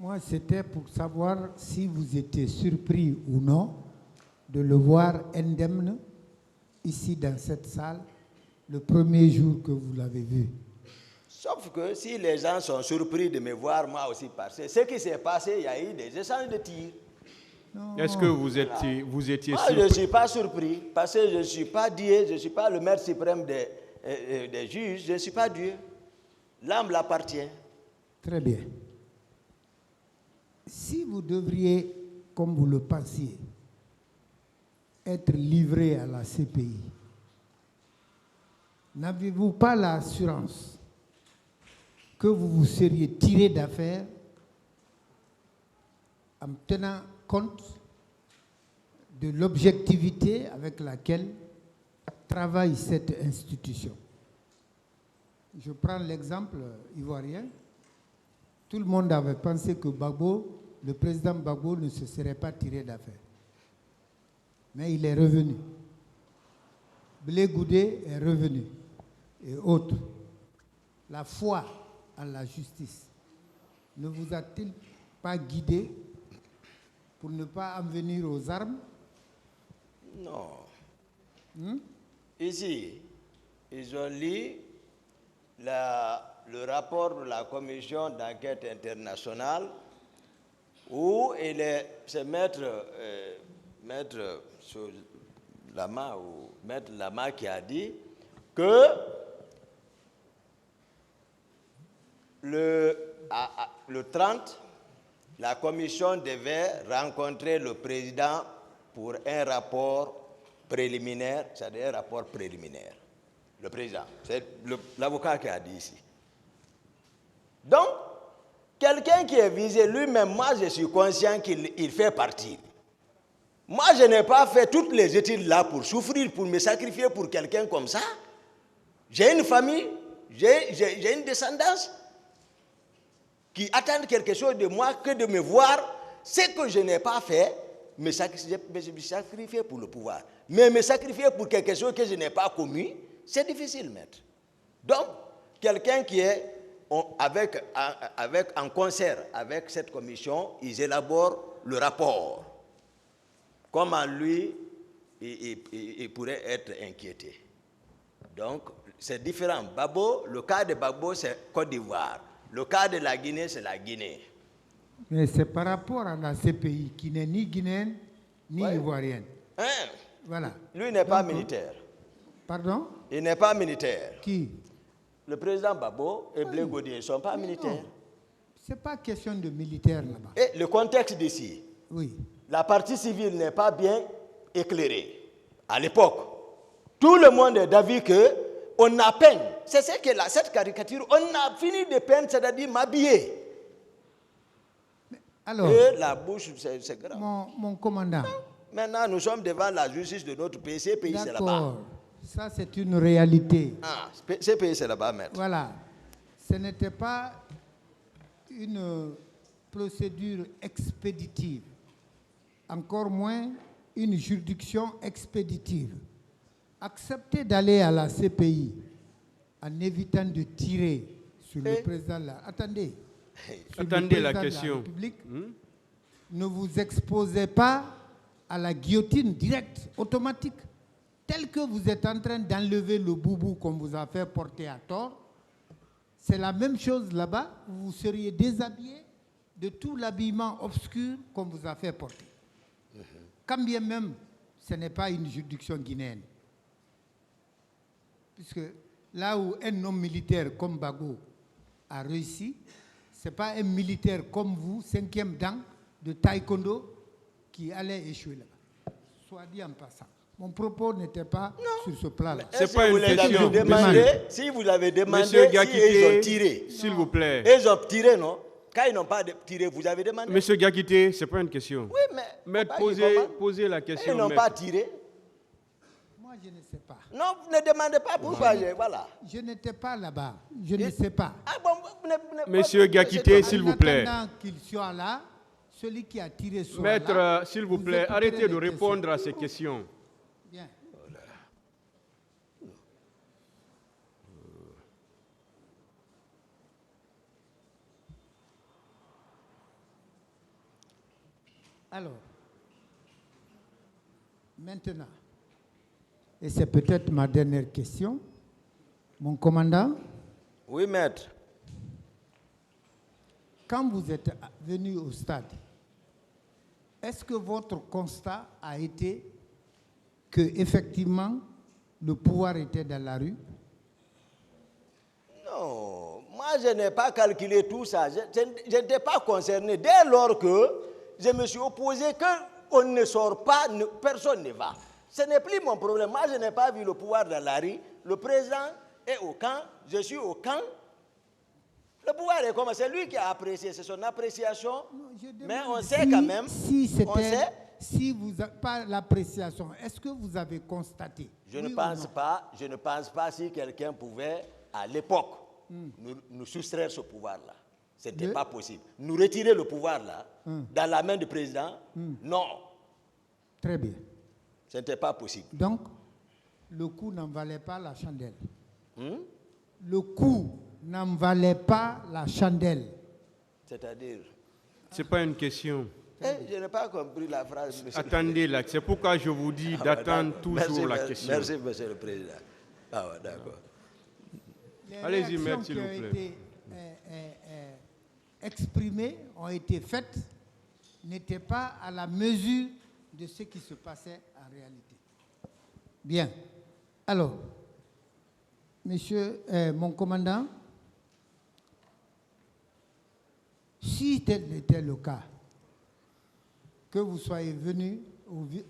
Moi, c'était pour savoir si vous étiez surpris ou non de le voir indemne ici dans cette salle le premier jour que vous l'avez vu. Sauf que si les gens sont surpris de me voir moi aussi passer, ce qui s'est passé, il y a eu des échanges de tirs. Est-ce que vous étiez Moi, surpris? je ne suis pas surpris parce que je ne suis pas Dieu, je ne suis pas le maître suprême des juges, je ne suis pas Dieu. L'âme l'appartient. Très bien. Si vous devriez, comme vous le pensiez, être livré à la CPI, n'avez-vous pas l'assurance que vous vous seriez tiré d'affaire en tenant compte de l'objectivité avec laquelle travaille cette institution? Je prends l'exemple ivoirien. Tout le monde avait pensé que Gbagbo, le président Gbagbo, ne se serait pas tiré d'affaire. Mais il est revenu. Blé Goudé est revenu. Et autres. La foi en la justice ne vous a-t-il pas guidé pour ne pas en venir aux armes? Non. Ici, ils ont lu le rapport de la commission d'enquête internationale où c'est maître Lama qui a dit que le 30, la commission devait rencontrer le président pour un rapport préliminaire, c'est-à-dire un rapport préliminaire. Le président, c'est l'avocat qui a dit ici. Donc, quelqu'un qui est visé lui-même, moi je suis conscient qu'il fait partie. Moi je n'ai pas fait toutes les études là pour souffrir, pour me sacrifier pour quelqu'un comme ça. J'ai une famille, j'ai une descendance qui attendent quelque chose de moi que de me voir. Ce que je n'ai pas fait, me sacrifier pour le pouvoir. Mais me sacrifier pour quelque chose que je n'ai pas commis, c'est difficile, maître. Donc, quelqu'un qui est en concert avec cette commission, ils élaborent le rapport. Comment lui, il pourrait être inquiété. Donc, c'est différent. Le cas de Gbagbo, c'est Côte d'Ivoire. Le cas de la Guinée, c'est la Guinée. Mais c'est par rapport à la CPI, qui n'est ni guinéenne, ni ivoirienne. Voilà. Lui n'est pas militaire. Pardon? Il n'est pas militaire. Qui? Le président Gbagbo et Blé Goudé ne sont pas militaires. Ce n'est pas question de militaire là-bas. Et le contexte d'ici, oui. La partie civile n'est pas bien éclairée. À l'époque, tout le monde est d'avis qu'on a peine. C'est ce que cette caricature, on a fini de peine, c'est-à-dire m'habiller. Alors, et la bouche, c'est grave. Mon commandant. Maintenant, nous sommes devant la justice de notre pays. Ce pays, c'est là-bas. D'accord. Ça, c'est une réalité. Ce pays, c'est là-bas, maître. Voilà. Ce n'était pas une procédure expéditive. Encore moins une juridiction expéditive. Accepter d'aller à la CPI en évitant de tirer sur le président de la... Attendez. Attendez la question. De la République, ne vous exposez pas à la guillotine directe, automatique, tel que vous êtes en train d'enlever le boubou qu'on vous a fait porter à tort. C'est la même chose là-bas. Vous seriez déshabillé de tout l'habillement obscur qu'on vous a fait porter. Quand bien même, ce n'est pas une juridiction guinéenne. Puisque là où un homme militaire comme Gbagbo a réussi, ce n'est pas un militaire comme vous, 5e dan de taekwondo, qui allait échouer là-bas. Soit dit en passant. Mon propos n'était pas sur ce plan-là. C'est pas une question. Si vous l'avez demandé, Monsieur Gakité, ils ont tiré. S'il vous plaît. Ils ont tiré, non? Quand ils n'ont pas tiré, vous avez demandé. Monsieur Gakité, ce n'est pas une question. Oui, mais... Maître, posez la question. Ils n'ont pas tiré. Moi, je ne sais pas. Non, ne demandez pas pourquoi. Voilà. Je n'étais pas là-bas. Je ne sais pas. Monsieur Gakité, s'il vous plaît. En attendant qu'il soit là, celui qui a tiré soit Maître, là. s'il vous plaît, arrêtez de répondre à ces questions. Bien. Alors, maintenant, et c'est peut-être ma dernière question, mon commandant. Oui, maître. Quand vous êtes venu au stade, est-ce que votre constat a été que effectivement le pouvoir était dans la rue? Non, moi je n'ai pas calculé tout ça. Je n'étais pas concerné. Dès lors que je me suis opposé, qu'on ne sort pas, personne ne va. Ce n'est plus mon problème. Moi je n'ai pas vu le pouvoir dans la rue. Le président est au camp, je suis au camp. Le pouvoir est comme c'est lui qui a apprécié, c'est son appréciation. Non, mais on sait quand même. Si vous n'avez pas l'appréciation, est-ce que vous avez constaté? Je ne pense pas si quelqu'un pouvait, à l'époque, nous soustraire ce pouvoir-là. Ce n'était pas possible. Nous retirer le pouvoir-là, dans la main du président, non. Très bien. Ce n'était pas possible. Donc, le coup n'en valait pas la chandelle. Le coup n'en valait pas la chandelle. C'est-à-dire? Ce n'est pas une question. Je n'ai pas compris la phrase. Attendez là, c'est pourquoi je vous dis d'attendre toujours la question. Merci, monsieur le président. Ah ouais, d'accord. Allez-y, maître, s'il vous plaît. Les réactions qui ont été exprimées, ont été faites, n'étaient pas à la mesure de ce qui se passait en réalité. Bien. Alors, monsieur, mon commandant, si tel était le cas, que vous soyez venu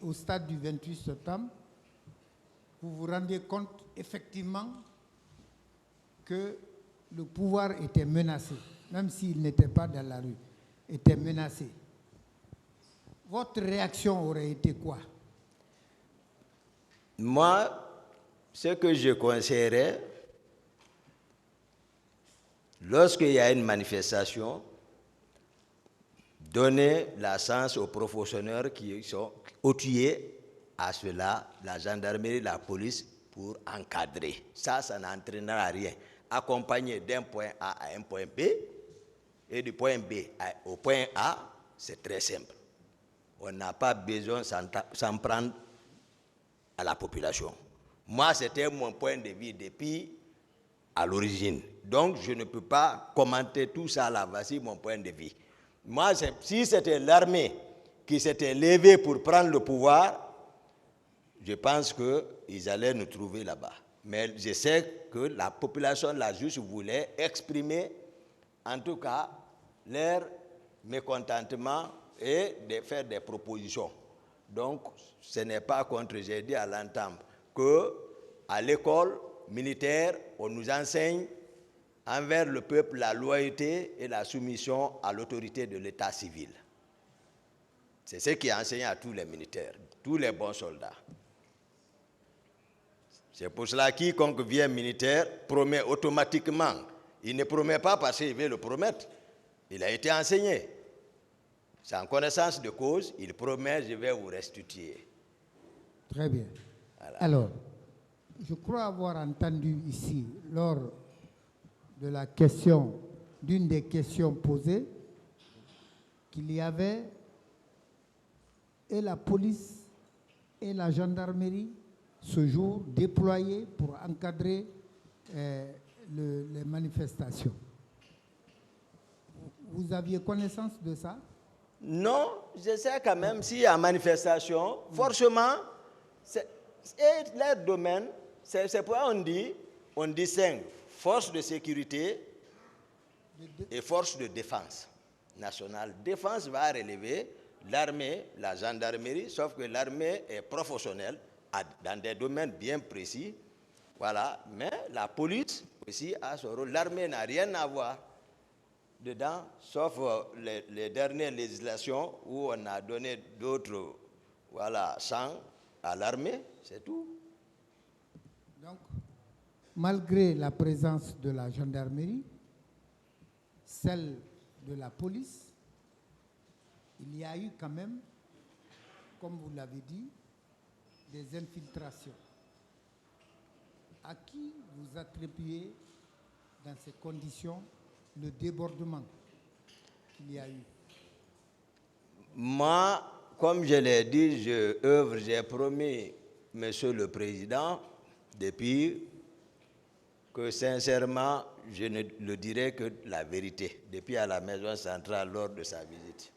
au stade du 28 septembre, vous vous rendez compte effectivement que le pouvoir était menacé, même s'il n'était pas dans la rue, était menacé. Votre réaction aurait été quoi? Moi, ce que je conseillerais, lorsqu'il y a une manifestation, donner la chance aux professionnels qui sont outillés à cela, la gendarmerie, la police, pour encadrer. Ça n'entraînera à rien. Accompagner d'un point A à un point B, et du point B au point A, c'est très simple. On n'a pas besoin de s'en prendre à la population. Moi, c'était mon point de vue depuis à l'origine. Donc, je ne peux pas commenter tout ça là. Voici mon point de vue. Moi, si c'était l'armée qui s'était levée pour prendre le pouvoir, je pense qu'ils allaient nous trouver là-bas. Mais je sais que la population là juste voulait exprimer, en tout cas, leur mécontentement et de faire des propositions. Donc, ce n'est pas contre, j'ai dit à l'entame, qu'à l'école militaire, on nous enseigne envers le peuple la loyauté et la soumission à l'autorité de l'état civil. C'est ce qui est enseigné à tous les militaires, tous les bons soldats. C'est pour cela que quiconque vient militaire promet automatiquement. Il ne promet pas parce qu'il veut le promettre. Il a été enseigné. C'est en connaissance de cause, il promet, je vais vous restituer. Très bien. Voilà. Alors, je crois avoir entendu ici, lors de la question, d'une des questions posées, qu'il y avait et la police et la gendarmerie ce jour déployés pour encadrer les manifestations. Vous aviez connaissance de ça? Non, je sais quand même s'il y a manifestation, forcément, c'est leur domaine, c'est pourquoi on distingue force de sécurité et force de défense nationale. Défense va relever l'armée, la gendarmerie, sauf que l'armée est professionnelle dans des domaines bien précis. Voilà, mais la police aussi a son rôle. L'armée n'a rien à voir dedans, sauf les dernières législations où on a donné d'autres champs à l'armée, c'est tout. Donc, malgré la présence de la gendarmerie, celle de la police, il y a eu quand même, comme vous l'avez dit, des infiltrations. À qui vous attribuez dans ces conditions le débordement qu'il y a eu? Moi, comme je l'ai dit, j'ai promis, Monsieur le Président, depuis que sincèrement, je ne le dirai que la vérité, depuis à la maison centrale lors de sa visite.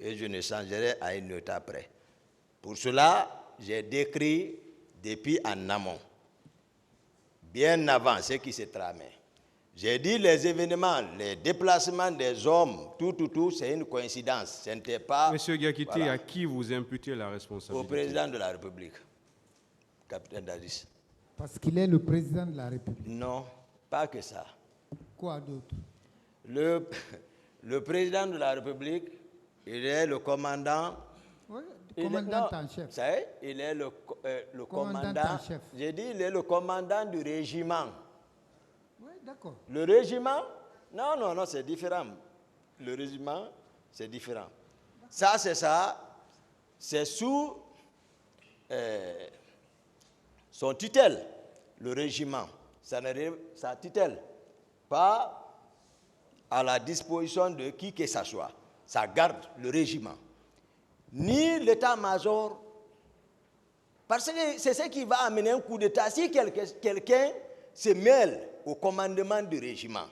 Et je ne changerai à une note après. Pour cela, j'ai décrit depuis en amont, bien avant ce qui se tramait. J'ai dit les événements, les déplacements des hommes, tout, c'est une coïncidence. Ce n'était pas... Monsieur Diakité, voilà. à qui vous imputez la responsabilité? Au président de la République, capitaine Dadis. Parce qu'il est le président de la République. Non, pas que ça. Quoi d'autre? Le président de la République, il est le commandant... Oui, commandant en chef. Ça y est, il est le commandant... en chef. J'ai dit, il est le commandant du régiment. Oui, d'accord. Le régiment, non, c'est différent. Le régiment, c'est différent. Ça, c'est sous son tutelle, le régiment. Ça tutelle, pas à la disposition de qui que ce soit. Ça garde le régiment. Ni l'état-major, parce que c'est ce qui va amener un coup d'état. Si quelqu'un se mêle au commandement du régiment,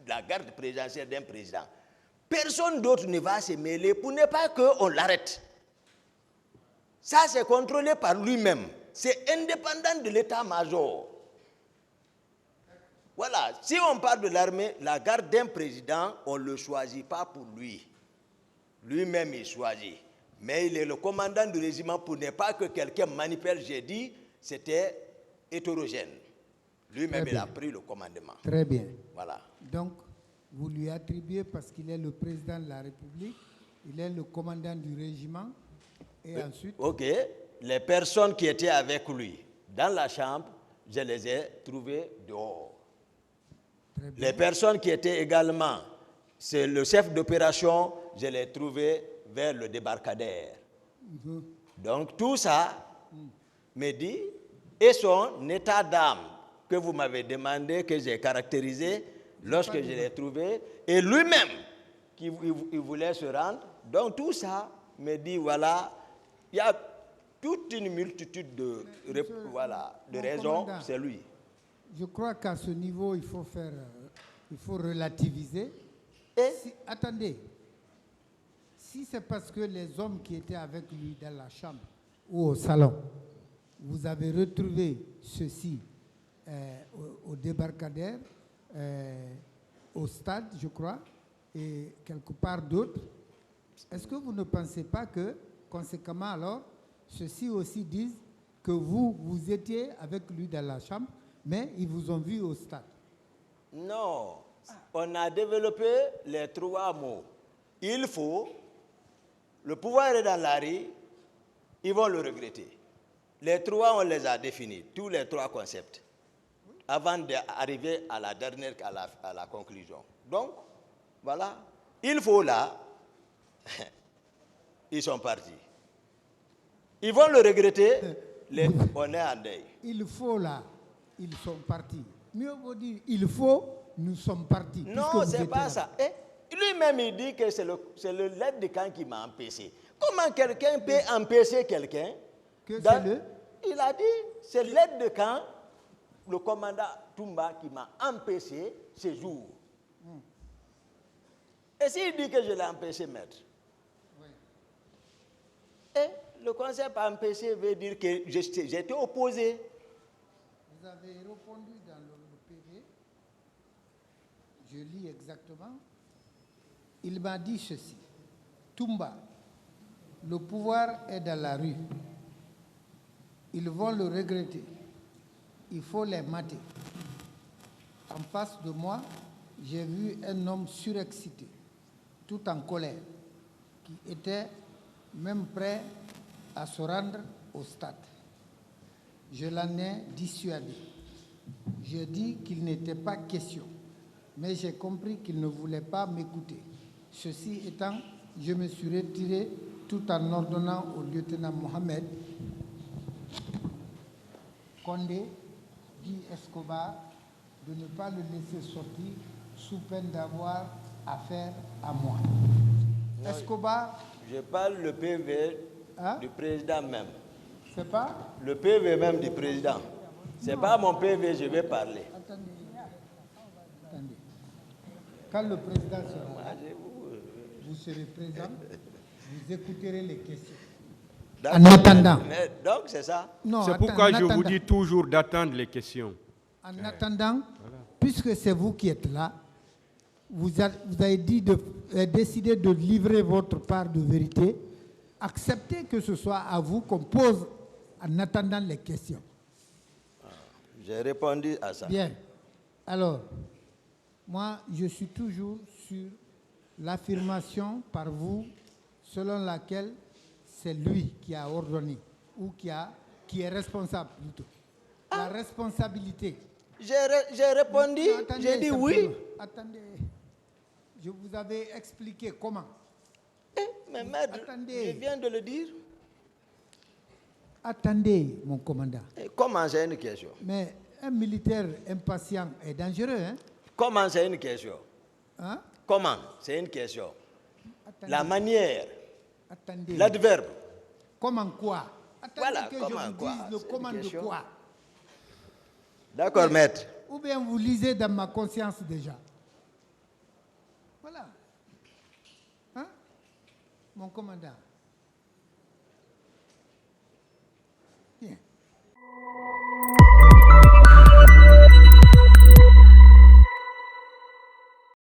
de la garde présidentielle d'un président, personne d'autre ne va se mêler pour ne pas qu'on l'arrête. Ça, c'est contrôlé par lui-même. C'est indépendant de l'état-major. Voilà. Si on parle de l'armée, la garde d'un président, on ne le choisit pas pour lui. Lui-même, il choisit. Mais il est le commandant du régiment pour ne pas que quelqu'un manipule. J'ai dit, c'était hétérogène. Lui-même, il a pris le commandement. Très bien. Voilà. Donc, vous lui attribuez, parce qu'il est le président de la République, il est le commandant du régiment, et ensuite... Ok. Les personnes qui étaient avec lui dans la chambre, je les ai trouvées dehors. Les personnes qui étaient également, c'est le chef d'opération, je les ai trouvées vers le débarcadère. Donc tout ça me dit, et son état d'âme que vous m'avez demandé, que j'ai caractérisé lorsque je l'ai trouvé, et lui-même qui voulait se rendre. Donc tout ça me dit, voilà, il y a toute une multitude de raisons, c'est lui. Je crois qu'à ce niveau, il faut relativiser. Attendez, si c'est parce que les hommes qui étaient avec lui dans la chambre ou au salon, vous avez retrouvé ceci au débarcadère, au stade, je crois, et quelque part d'autre, est-ce que vous ne pensez pas que, conséquemment alors, ceux-ci aussi disent que vous étiez avec lui dans la chambre, mais ils vous ont vu au stade? Non, on a développé les trois mots. Il faut, le pouvoir est dans la rue, ils vont le regretter. Les trois, on les a définis, tous les trois concepts, avant d'arriver à la dernière, à la conclusion. Donc, voilà, il faut là, ils sont partis. Ils vont le regretter, on est en deuil. Il faut là, ils sont partis. Mieux vaut dire, il faut, nous sommes partis. Non, c'est pas ça. Lui-même, il dit que c'est le l'aide de camp qui m'a empêché. Comment quelqu'un peut empêcher quelqu'un? Il a dit, c'est l'aide de camp, le commandant Toumba, qui m'a empêché ce jour. Et s'il dit que je l'ai empêché, maître? Oui. Et le concept empêché veut dire que j'étais opposé. Vous avez répondu dans le PV, je lis exactement, il m'a dit ceci: Toumba, le pouvoir est dans la rue. Ils vont le regretter. Il faut les mater. En face de moi, j'ai vu un homme surexcité, tout en colère, qui était même prêt à se rendre au stade. Je l'en ai dissuadé. J'ai dit qu'il n'était pas question, mais j'ai compris qu'il ne voulait pas m'écouter. Ceci étant, je me suis retiré tout en ordonnant au lieutenant Mohamed Condé, dit Escobar, de ne pas le laisser sortir sous peine d'avoir affaire à moi. Escobar Je parle le PV Hein? du président même. C'est pas? Le PV même du président. C'est pas mon PV, je vais parler. Attendez. Attendez. Quand le président sera là, vous serez présent, vous écouterez les questions. En attendant. Donc, c'est ça. Non, C'est attends, pourquoi en je vous attendant. dis toujours d'attendre les questions. En attendant, puisque c'est vous qui êtes là, vous avez décidé de livrer votre part de vérité. Acceptez que ce soit à vous qu'on pose en attendant les questions. J'ai répondu à ça. Bien. Alors, moi, je suis toujours sur l'affirmation par vous selon laquelle c'est lui qui a ordonné ou qui est responsable plutôt. La responsabilité. J'ai répondu, Non, attendez, j'ai dit simplement. oui. Attendez. Je vous avais expliqué comment. Mais maître, Attendez. je viens de le dire. Attendez, mon commandant. Et comment c'est une question? Mais un militaire impatient est dangereux, hein? Comment c'est une question? Hein? Comment? C'est une question. Attendez. La manière, Attendez. l'adverbe. Comment quoi? Attendez Voilà, que comment je vous quoi? dise le C'est une comment de question. quoi? D'accord, maître. Ou bien vous lisez dans ma conscience déjà. Voilà. Hein? Mon commandant. Bien.